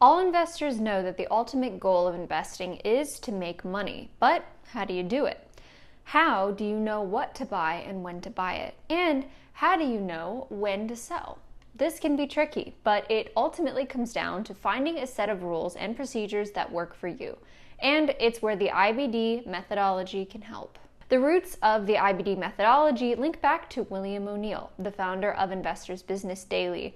All investors know that the ultimate goal of investing is to make money, but how do you do it? How do you know what to buy and when to buy it? And how do you know when to sell? This can be tricky, but it ultimately comes down to finding a set of rules and procedures that work for you. And it's where the IBD methodology can help. The roots of the IBD methodology link back to William O'Neill, the founder of Investor's Business Daily.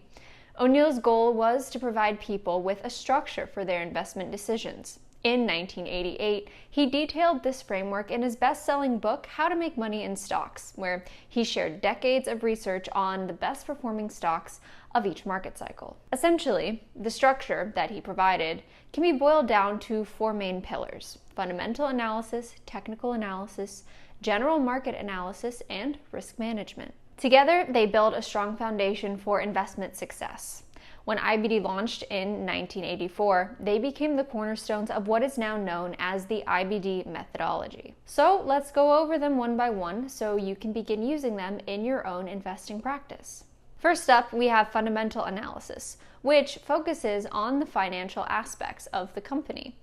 O'Neill's goal was to provide people with a structure for their investment decisions. In 1988, he detailed this framework in his best-selling book, How to Make Money in Stocks, where he shared decades of research on the best-performing stocks of each market cycle. Essentially, the structure that he provided can be boiled down to four main pillars: fundamental analysis, technical analysis, general market analysis, and risk management. Together, they build a strong foundation for investment success. When IBD launched in 1984, they became the cornerstones of what is now known as the IBD methodology. So let's go over them one by one so you can begin using them in your own investing practice. First up, we have fundamental analysis, which focuses on the financial aspects of the company.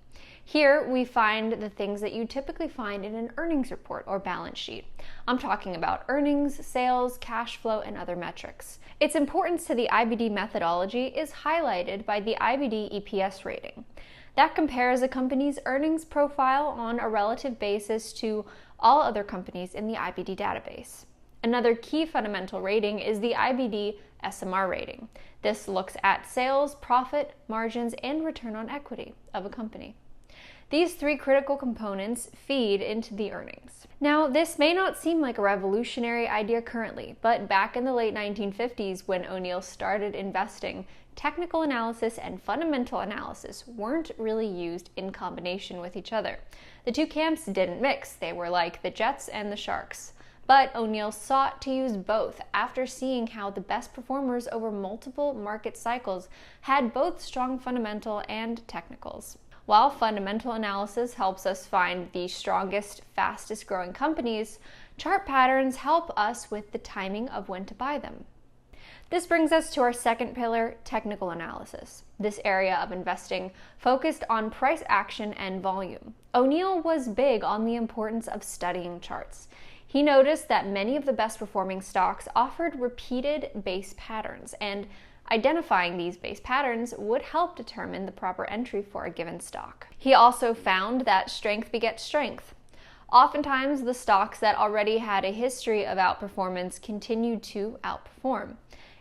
Here, we find the things that you typically find in an earnings report or balance sheet. I'm talking about earnings, sales, cash flow, and other metrics. Its importance to the IBD methodology is highlighted by the IBD EPS rating. That compares a company's earnings profile on a relative basis to all other companies in the IBD database. Another key fundamental rating is the IBD SMR rating. This looks at sales, profit, margins, and return on equity of a company. These three critical components feed into the earnings. Now, this may not seem like a revolutionary idea currently, but back in the late 1950s when O'Neill started investing, technical analysis and fundamental analysis weren't really used in combination with each other. The two camps didn't mix. They were like the Jets and the Sharks. But O'Neill sought to use both after seeing how the best performers over multiple market cycles had both strong fundamental and technicals. While fundamental analysis helps us find the strongest, fastest growing companies, chart patterns help us with the timing of when to buy them. This brings us to our second pillar, technical analysis. This area of investing focused on price action and volume. O'Neill was big on the importance of studying charts. He noticed that many of the best performing stocks offered repeated base patterns, and identifying these base patterns would help determine the proper entry for a given stock. He also found that strength begets strength. Oftentimes, the stocks that already had a history of outperformance continued to outperform.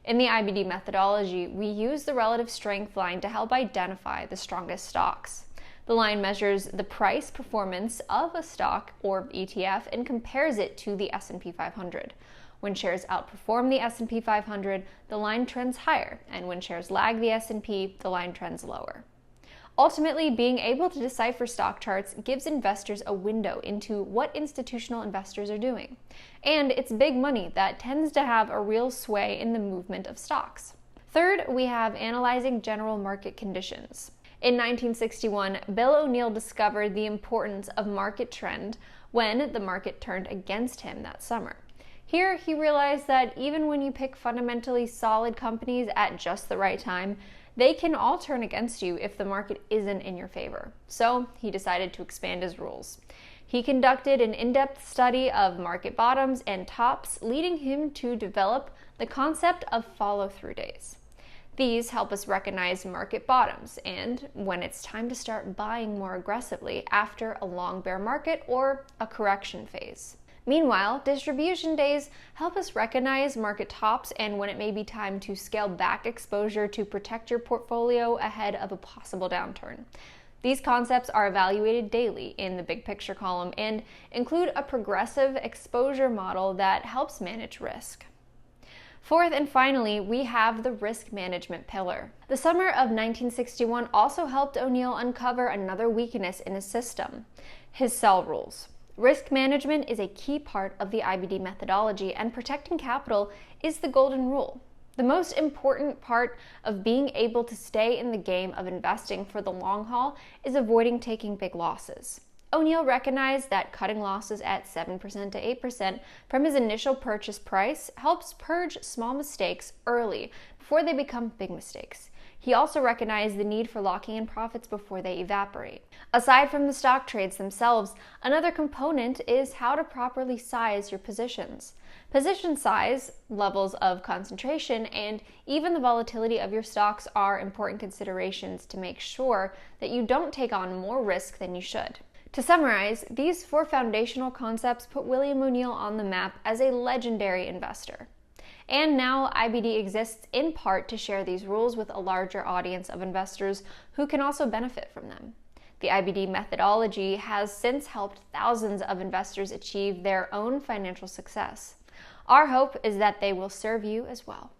In the IBD methodology, we use the relative strength line to help identify the strongest stocks. The line measures the price performance of a stock or ETF and compares it to the S&P 500. When shares outperform the S&P 500, the line trends higher, and when shares lag the S&P, the line trends lower. Ultimately, being able to decipher stock charts gives investors a window into what institutional investors are doing. And it's big money that tends to have a real sway in the movement of stocks. Third, we have analyzing general market conditions. In 1961, Bill O'Neill discovered the importance of market trend when the market turned against him that summer. Here, he realized that even when you pick fundamentally solid companies at just the right time, they can all turn against you if the market isn't in your favor. So he decided to expand his rules. He conducted an in-depth study of market bottoms and tops, leading him to develop the concept of follow-through days. These help us recognize market bottoms and when it's time to start buying more aggressively after a long bear market or a correction phase. Meanwhile, distribution days help us recognize market tops and when it may be time to scale back exposure to protect your portfolio ahead of a possible downturn. These concepts are evaluated daily in the big picture column and include a progressive exposure model that helps manage risk. Fourth and finally, we have the risk management pillar. The summer of 1961 also helped O'Neill uncover another weakness in his system: his sell rules. Risk management is a key part of the IBD methodology, and protecting capital is the golden rule. The most important part of being able to stay in the game of investing for the long haul is avoiding taking big losses. O'Neill recognized that cutting losses at 7% to 8% from his initial purchase price helps purge small mistakes early before they become big mistakes. He also recognized the need for locking in profits before they evaporate. Aside from the stock trades themselves, another component is how to properly size your positions. Position size, levels of concentration, and even the volatility of your stocks are important considerations to make sure that you don't take on more risk than you should. To summarize, these 4 foundational concepts put William O'Neill on the map as a legendary investor. And now IBD exists in part to share these rules with a larger audience of investors who can also benefit from them. The IBD methodology has since helped thousands of investors achieve their own financial success. Our hope is that they will serve you as well.